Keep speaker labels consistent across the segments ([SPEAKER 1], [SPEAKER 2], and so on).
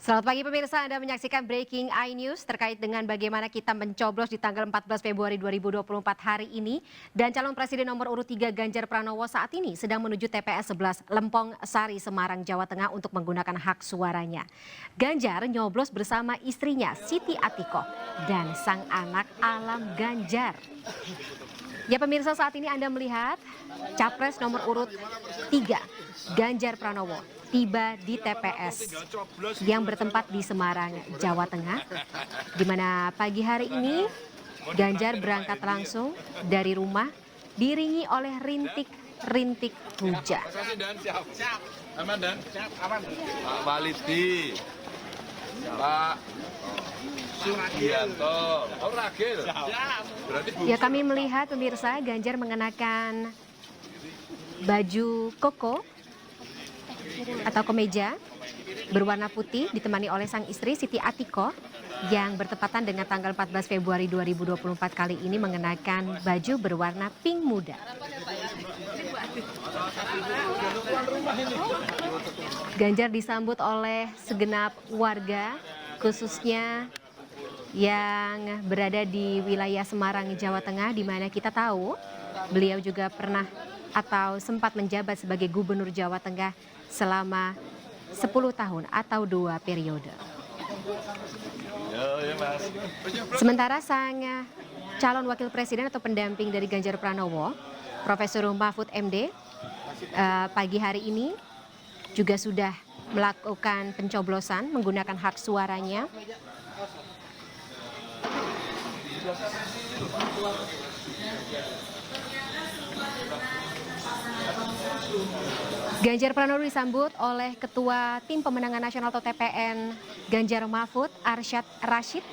[SPEAKER 1] Selamat pagi pemirsa, Anda menyaksikan Breaking iNews terkait dengan bagaimana kita mencoblos di tanggal 14 Februari 2024 hari ini. Dan calon presiden nomor urut 3 Ganjar Pranowo saat ini sedang menuju TPS 11 Lempong Sari, Semarang, Jawa Tengah untuk menggunakan hak suaranya. Ganjar nyoblos bersama istrinya Siti Atikoh dan sang anak Alam Ganjar. Ya pemirsa, saat ini Anda melihat Capres nomor urut 3 Ganjar Pranowo tiba di TPS yang bertempat di Semarang, Jawa Tengah, di mana pagi hari ini Ganjar berangkat langsung dari rumah diiringi oleh rintik-rintik hujan.
[SPEAKER 2] Aman dan? Aman. Pak Walidi, Pak Sugianto, Ragil. Berarti
[SPEAKER 1] Ya, kami melihat pemirsa Ganjar mengenakan baju koko atau kemeja berwarna putih ditemani oleh sang istri Siti Atikoh yang bertepatan dengan tanggal 14 Februari 2024 kali ini mengenakan baju berwarna pink muda. Ganjar disambut oleh segenap warga khususnya yang berada di wilayah Semarang, Jawa Tengah, di mana kita tahu beliau juga pernah atau sempat menjabat sebagai Gubernur Jawa Tengah selama 10 tahun atau 2 periode. Sementara sang calon wakil presiden atau pendamping dari Ganjar Pranowo, Profesor Mahfud MD, pagi hari ini juga sudah melakukan pencoblosan menggunakan hak suaranya. Ganjar Pranowo disambut oleh Ketua Tim Pemenangan Nasional atau TPN Ganjar Mahfud, Arsyad Rashid.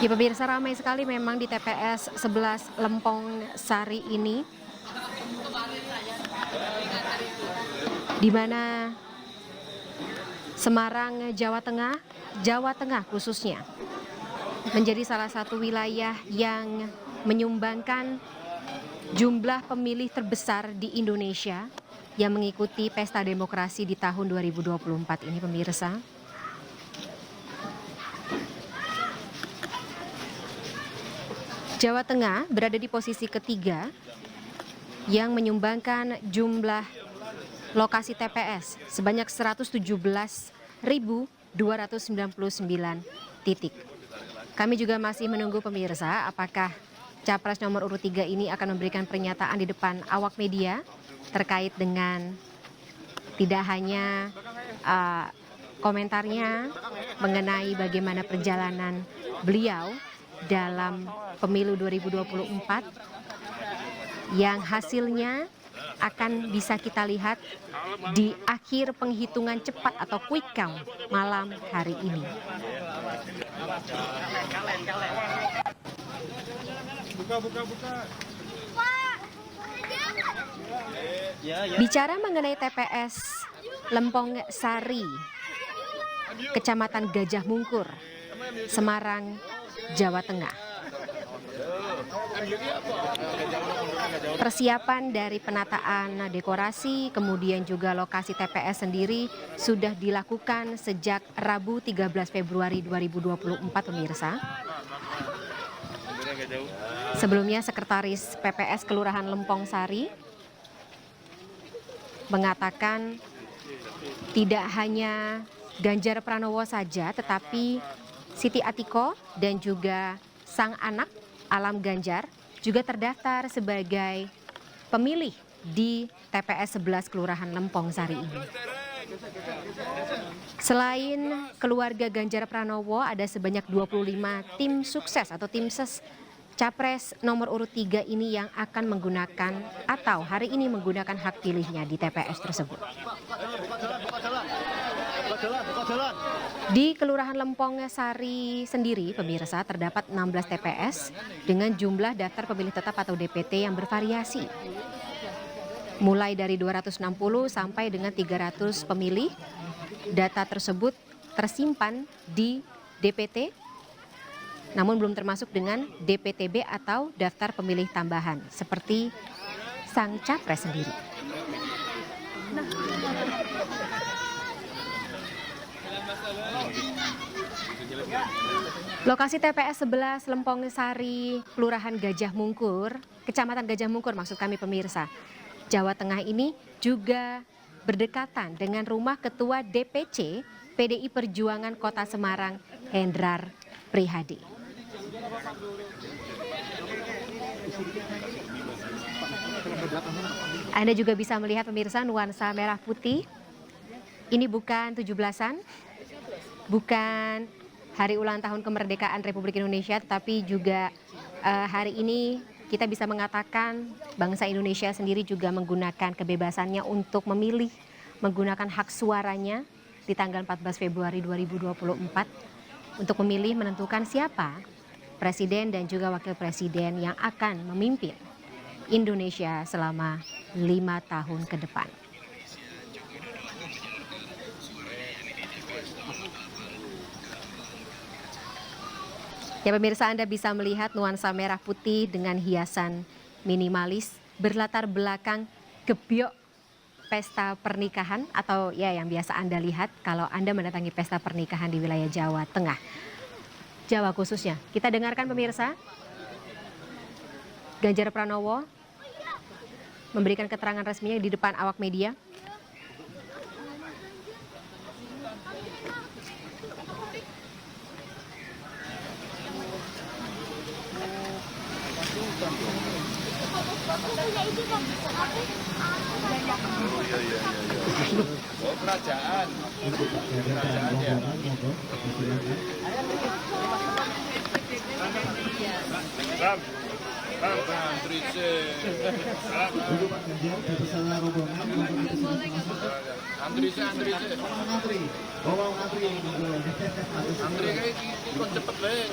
[SPEAKER 1] Ya pemirsa, ramai sekali memang di TPS 11 Lempong Sari ini, di mana Semarang, Jawa Tengah khususnya menjadi salah satu wilayah yang menyumbangkan jumlah pemilih terbesar di Indonesia yang mengikuti pesta demokrasi di tahun 2024 ini pemirsa. Jawa Tengah berada di posisi ketiga yang menyumbangkan jumlah lokasi TPS sebanyak 117.299 titik. Kami juga masih menunggu pemirsa apakah Capres nomor urut 3 ini akan memberikan pernyataan di depan awak media terkait dengan tidak hanya komentarnya mengenai bagaimana perjalanan beliau dalam pemilu 2024 yang hasilnya akan bisa kita lihat di akhir penghitungan cepat atau quick count malam hari ini. Bicara mengenai TPS Lempong Sari, Kecamatan Gajah Mungkur, Semarang, Jawa Tengah. Persiapan dari penataan dekorasi, kemudian juga lokasi TPS sendiri sudah dilakukan sejak Rabu 13 Februari 2024 pemirsa. Sebelumnya Sekretaris PPS Kelurahan Lempong Sari mengatakan tidak hanya Ganjar Pranowo saja, tetapi Siti Atikoh dan juga sang anak Alam Ganjar juga terdaftar sebagai pemilih di TPS 11 Kelurahan Lempong Sari ini. Selain keluarga Ganjar Pranowo, ada sebanyak 25 tim sukses atau tim ses Capres nomor urut 3 ini yang akan menggunakan atau hari ini menggunakan hak pilihnya di TPS tersebut. Di Kelurahan Lempong Sari sendiri, pemirsa, terdapat 16 TPS dengan jumlah daftar pemilih tetap atau DPT yang bervariasi. Mulai dari 260 sampai dengan 300 pemilih. Data tersebut tersimpan di DPT, namun belum termasuk dengan DPTB atau daftar pemilih tambahan, seperti sang capres sendiri. Lokasi TPS 11 Lempong Sari, Kelurahan Gajah Mungkur, Kecamatan Gajah Mungkur maksud kami pemirsa, Jawa Tengah ini juga berdekatan dengan rumah Ketua DPC PDI Perjuangan Kota Semarang, Hendrar Prihadi. Anda juga bisa melihat pemirsa nuansa merah putih. Ini bukan 17-an, bukan hari ulang tahun kemerdekaan Republik Indonesia, tetapi juga hari ini kita bisa mengatakan bangsa Indonesia sendiri juga menggunakan kebebasannya untuk memilih, menggunakan hak suaranya di tanggal 14 Februari 2024 untuk memilih menentukan siapa presiden dan juga wakil presiden yang akan memimpin Indonesia selama 5 tahun ke depan. Ya pemirsa, Anda bisa melihat nuansa merah putih dengan hiasan minimalis berlatar belakang gebyok pesta pernikahan atau ya yang biasa Anda lihat kalau Anda mendatangi pesta pernikahan di wilayah Jawa Tengah. Jawa khususnya. Kita dengarkan pemirsa, Ganjar Pranowo memberikan keterangan resminya di depan awak media.
[SPEAKER 2] Oh, kerajaan. Kerajaan ya. Ram. Antri kayak ikut cepet deh.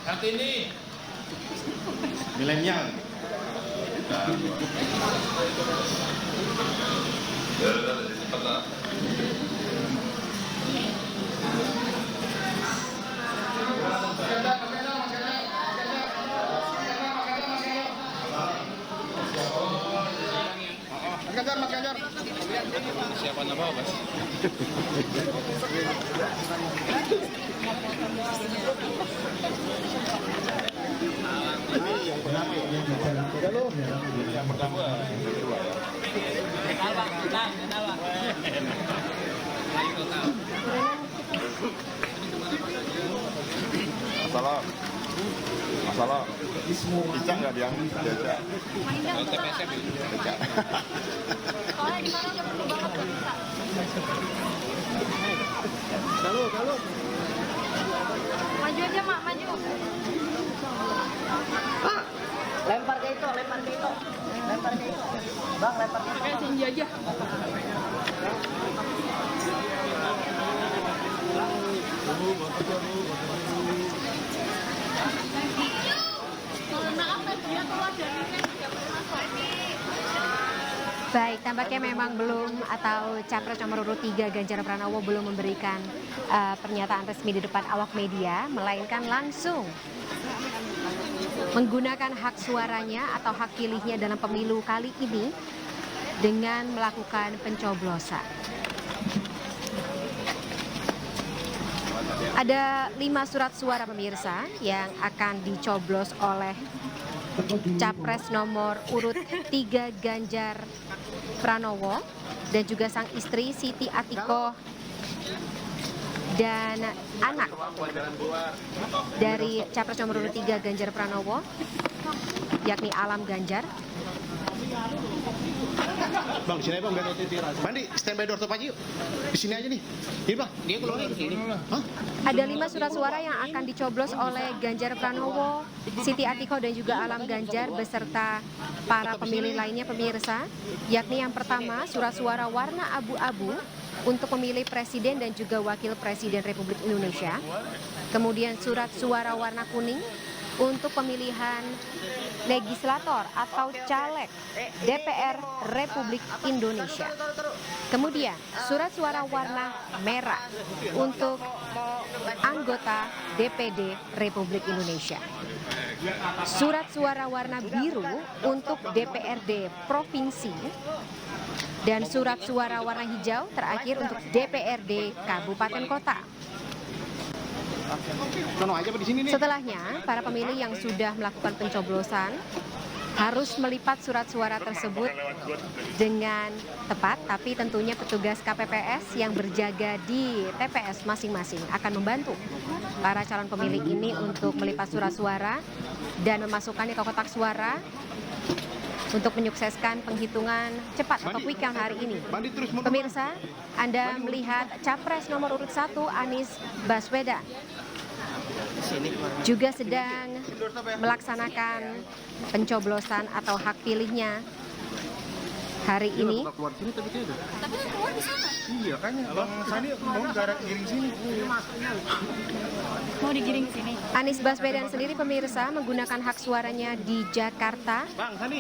[SPEAKER 2] Kartini. Milenial. Siapa nama Mas? Yang pertama, yang kedua ya. Masalah. Masalah. Icak nggak dia? Icak. Icak.
[SPEAKER 3] Soalnya di sana udah perlu banget kan bisa. Kalau. Maju aja, Mak, maju.
[SPEAKER 4] Lempar ke itu. Bang, lempar ke itu.
[SPEAKER 3] Pakai tinggi aja.
[SPEAKER 1] Baik, tampaknya memang belum atau capres nomor urut 3 Ganjar Pranowo belum memberikan pernyataan resmi di depan awak media, melainkan langsung menggunakan hak suaranya atau hak pilihnya dalam pemilu kali ini dengan melakukan pencoblosan. Ada 5 surat suara pemirsa yang akan dicoblos oleh capres nomor urut 3 Ganjar Pranowo dan juga sang istri Siti Atiko dan anak dari Capres nomor urut 3 Ganjar Pranowo, yakni Alam Ganjar.
[SPEAKER 5] Bang, sini aja bang, biar OTT rasa. Bandi, standby door stop aja yuk. Di sini aja nih. Ini bang, dia keluar di sini. Hah?
[SPEAKER 1] Ada 5 surat suara yang akan dicoblos oleh Ganjar Pranowo, Siti Atiko dan juga Alam Ganjar beserta para pemilih lainnya pemirsa, yakni yang pertama surat suara warna abu-abu untuk memilih Presiden dan juga Wakil Presiden Republik Indonesia. Kemudian surat suara warna kuning untuk pemilihan legislator atau caleg DPR Republik Indonesia. Kemudian surat suara warna merah untuk anggota DPD Republik Indonesia. Surat suara warna biru untuk DPRD Provinsi. Dan surat suara warna hijau terakhir untuk DPRD Kabupaten Kota. Setelahnya, para pemilih yang sudah melakukan pencoblosan harus melipat surat suara tersebut dengan tepat, tapi tentunya petugas KPPS yang berjaga di TPS masing-masing akan membantu para calon pemilih ini untuk melipat surat suara dan memasukkannya ke kotak suara untuk menyukseskan penghitungan cepat atau quick count hari ini. Pemirsa, Anda melihat Capres nomor urut 1 Anies Baswedan juga sedang melaksanakan pencoblosan atau hak pilihnya hari ini.
[SPEAKER 3] Tapi keluar di sana.
[SPEAKER 5] Iya kan, Bang Sani mau gara giring sini.
[SPEAKER 3] Mau digiring ke sini.
[SPEAKER 1] Anies Baswedan sendiri pemirsa menggunakan hak suaranya di Jakarta,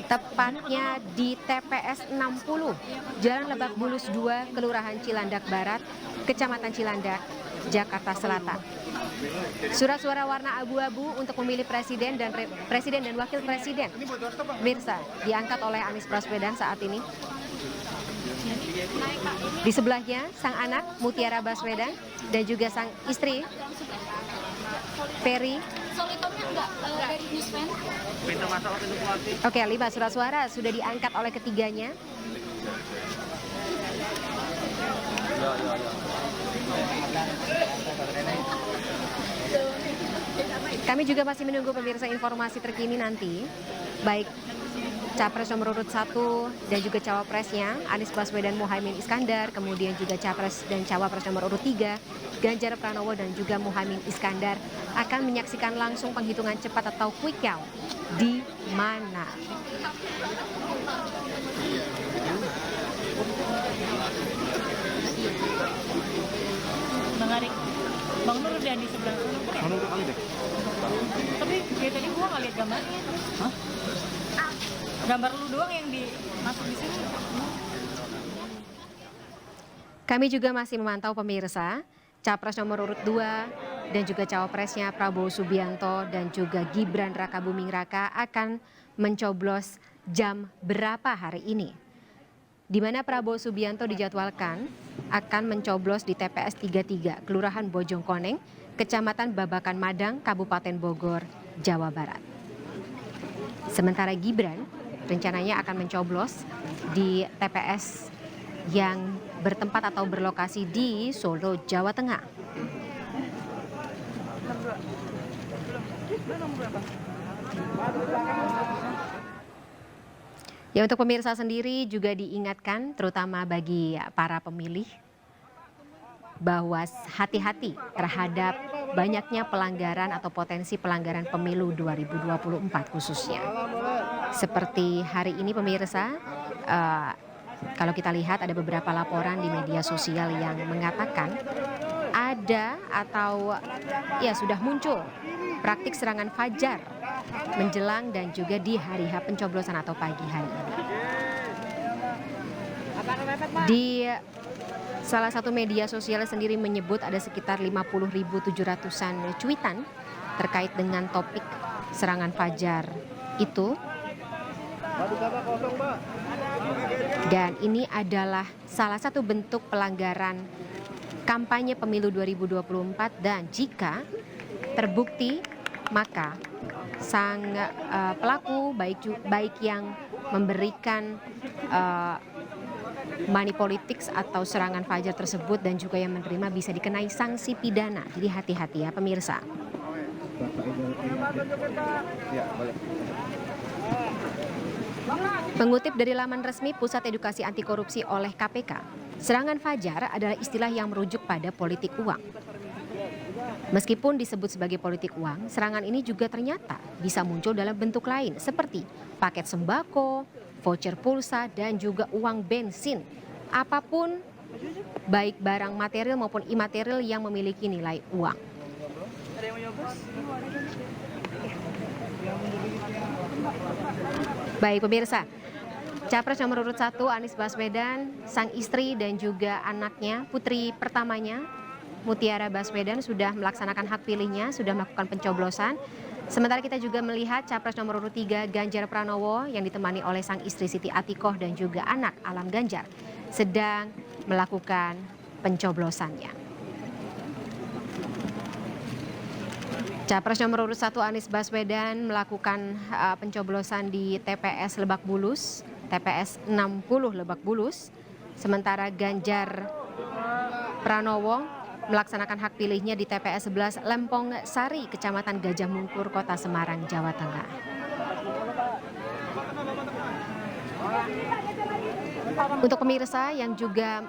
[SPEAKER 1] tepatnya di TPS 60, Jalan Lebak Bulus 2, Kelurahan Cilandak Barat, Kecamatan Cilandak, Jakarta Selatan. Surat suara warna abu-abu untuk memilih presiden dan wakil presiden, pemirsa, diangkat oleh Anies Baswedan saat ini. Di sebelahnya sang anak Mutiara Baswedan dan juga sang istri Ferry.
[SPEAKER 3] Solitomnya enggak dari Newsman.
[SPEAKER 1] Oke, 5 surat suara sudah diangkat oleh ketiganya. Kami juga masih menunggu pemirsa informasi terkini nanti, baik Capres nomor urut 1 dan juga Cawapresnya Anies Baswedan Muhaimin Iskandar, kemudian juga Capres dan Cawapres nomor urut 3 Ganjar Pranowo dan juga Muhaimin Iskandar akan menyaksikan langsung penghitungan cepat atau quick count di mana.
[SPEAKER 3] Bang Arik, Bang Nur udah di sebelah sana. Tapi kayak tadi gua nggak lihat gambarnya. Hah? Gambar lu doang yang masuk di sini.
[SPEAKER 1] Kami juga masih memantau pemirsa, Capres nomor urut 2 dan juga Cawapresnya Prabowo Subianto dan juga Gibran Rakabuming Raka akan mencoblos jam berapa hari ini. Di mana Prabowo Subianto dijadwalkan akan mencoblos di TPS 33, Kelurahan Bojongkoneng, Kecamatan Babakan Madang, Kabupaten Bogor, Jawa Barat. Sementara Gibran rencananya akan mencoblos di TPS yang bertempat atau berlokasi di Solo, Jawa Tengah. Ya, untuk pemirsa sendiri juga diingatkan terutama bagi para pemilih bahwa hati-hati terhadap banyaknya pelanggaran atau potensi pelanggaran pemilu 2024 khususnya. Seperti hari ini pemirsa, kalau kita lihat ada beberapa laporan di media sosial yang mengatakan ada atau ya sudah muncul praktik serangan fajar menjelang dan juga di hari H pencoblosan atau pagi hari ini. Di salah satu media sosial sendiri menyebut ada sekitar 50.700-an cuitan terkait dengan topik serangan fajar itu. Dan ini adalah salah satu bentuk pelanggaran kampanye pemilu 2024 dan jika terbukti maka sang pelaku baik yang memberikan money politics atau serangan fajar tersebut dan juga yang menerima bisa dikenai sanksi pidana. Jadi hati-hati ya pemirsa. Mengutip dari laman resmi Pusat Edukasi Anti Korupsi oleh KPK, serangan fajar adalah istilah yang merujuk pada politik uang. Meskipun disebut sebagai politik uang, serangan ini juga ternyata bisa muncul dalam bentuk lain seperti paket sembako, voucher pulsa, dan juga uang bensin. Apapun, baik barang material maupun imaterial yang memiliki nilai uang. Baik pemirsa, Capres nomor urut 1 Anies Baswedan, sang istri dan juga anaknya, putri pertamanya Mutiara Baswedan sudah melaksanakan hak pilihnya, sudah melakukan pencoblosan. Sementara kita juga melihat Capres nomor urut 3 Ganjar Pranowo yang ditemani oleh sang istri Siti Atikoh dan juga anak Alam Ganjar sedang melakukan pencoblosannya. Capres nomor urut 1 Anies Baswedan melakukan pencoblosan di TPS Lebak Bulus, TPS 60 Lebak Bulus. Sementara Ganjar Pranowo melaksanakan hak pilihnya di TPS 11 Lempong Sari, Kecamatan Gajah Mungkur, Kota Semarang, Jawa Tengah. Untuk pemirsa yang juga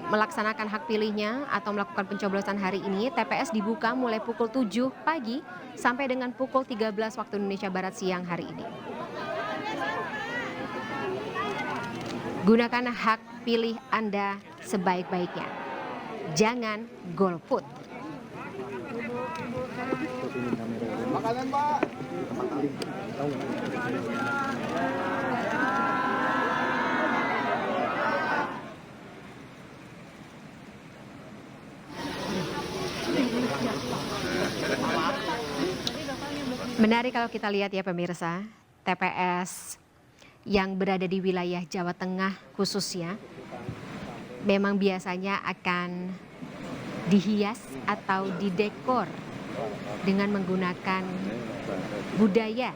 [SPEAKER 1] melaksanakan hak pilihnya atau melakukan pencoblosan hari ini, TPS dibuka mulai pukul 7 pagi sampai dengan pukul 13 waktu Indonesia Barat siang hari ini. Gunakan hak pilih Anda sebaik-baiknya. Jangan golput.
[SPEAKER 5] Makanan, Pak.
[SPEAKER 1] Menarik kalau kita lihat ya pemirsa, TPS yang berada di wilayah Jawa Tengah khususnya memang biasanya akan dihias atau didekor dengan menggunakan budaya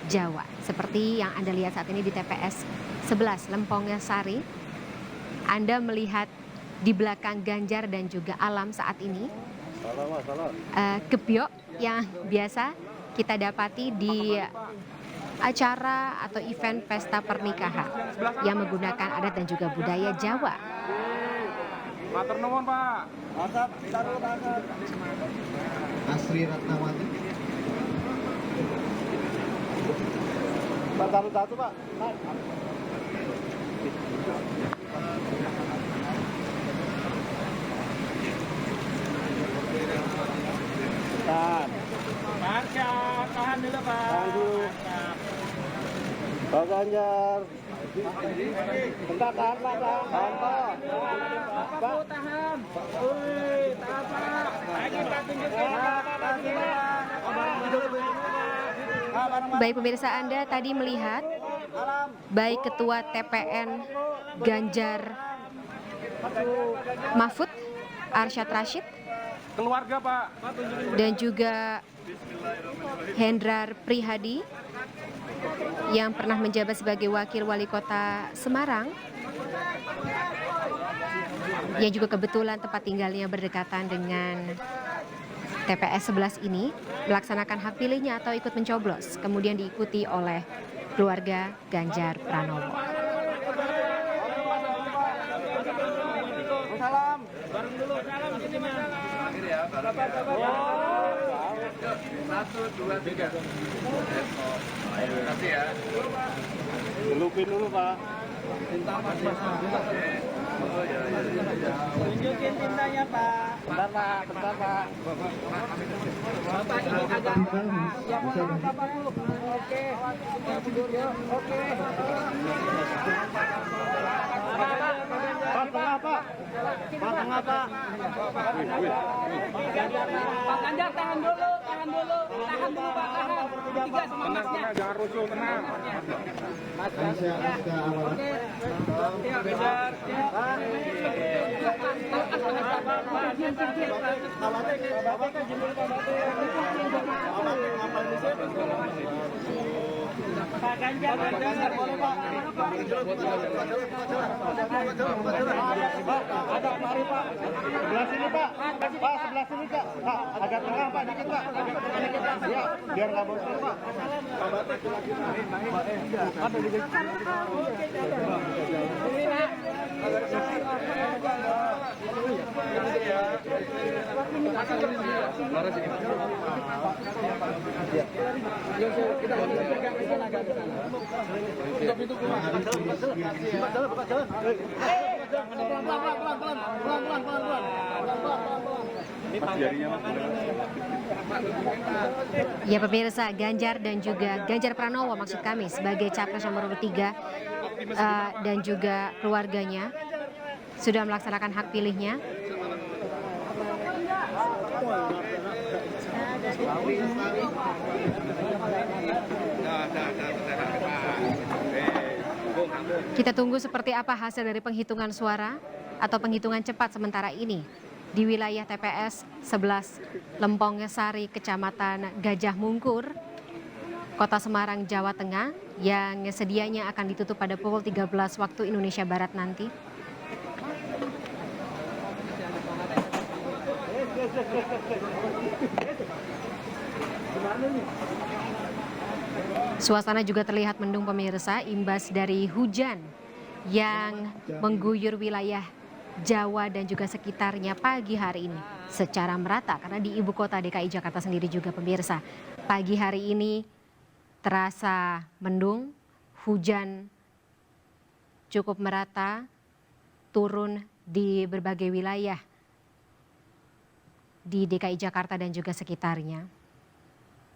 [SPEAKER 1] Jawa. Seperti yang Anda lihat saat ini di TPS 11 Lempong Sari. Anda melihat di belakang Ganjar dan juga Alam saat ini gebyok yang biasa kita dapati di acara atau event pesta pernikahan yang menggunakan adat dan juga budaya Jawa.
[SPEAKER 2] Matur nuwun, Pak.
[SPEAKER 5] Mantap, taruh tangan. Asri Ratnawati. Pak, taruh satu, Pak.
[SPEAKER 2] Tahan dulu, Pak.
[SPEAKER 5] Tahan dulu. Pak Ganjar. Bentar, tahan, Pak. Tahan, Pak. Pak, tahan. Wih, tahan, Pak. Lagi, Pak, tunjukin.
[SPEAKER 1] Baik pemirsa, Anda tadi melihat baik Ketua TPN Ganjar Mahfud Arsyad Rashid
[SPEAKER 2] Keluarga, Pak.
[SPEAKER 1] dan juga Hendrar Prihadi yang pernah menjabat sebagai Wakil Wali Kota Semarang, yang juga kebetulan tempat tinggalnya berdekatan dengan TPS 11 ini, melaksanakan hak pilihnya atau ikut mencoblos, kemudian diikuti oleh keluarga Ganjar Pranowo.
[SPEAKER 5] salam. Bareng dulu, salam sini, Mas.
[SPEAKER 2] Satu, dua, tiga. Terima kasih ya.
[SPEAKER 5] Lupin dulu, Pak.
[SPEAKER 4] Tunjukin tintanya, Pak.
[SPEAKER 5] Bentar, Pak. Bentar, Pak.
[SPEAKER 4] Bapak ini agak yang mana Bapak dulu. Oke. Oke.
[SPEAKER 5] Pak, tengah, Pak. Pak, tengah, Pak.
[SPEAKER 4] Pak Ganjar tahan dulu, tahan dulu. Tahan dulu, Pak. Tahan. Tiga sama masnya.
[SPEAKER 2] Jangan rusuh, tenang.
[SPEAKER 4] Oke. Ya, Ganjar. Pak Ganjar boleh, Pak.
[SPEAKER 5] Sebelah sini Pak. Pak, sebelah sini Kak. Pak, agak tengah Pak, dikit Pak. Dikit Pak. Ya, biar nggak bocor Pak.
[SPEAKER 1] Ya pemirsa, Ganjar dan juga Ganjar Pranowo maksud kami sebagai capres nomor urut 3 dan juga keluarganya sudah melaksanakan hak pilihnya. Kita tunggu seperti apa hasil dari penghitungan suara atau penghitungan cepat sementara ini di wilayah TPS 11 Lempong Sari, Kecamatan Gajah Mungkur, Kota Semarang, Jawa Tengah, yang sedianya akan ditutup pada pukul 13 waktu Indonesia Barat nanti. Suasana juga terlihat mendung pemirsa, imbas dari hujan yang mengguyur wilayah Jawa dan juga sekitarnya pagi hari ini secara merata, karena di ibu kota DKI Jakarta sendiri juga pemirsa pagi hari ini terasa mendung, hujan cukup merata turun di berbagai wilayah di DKI Jakarta dan juga sekitarnya.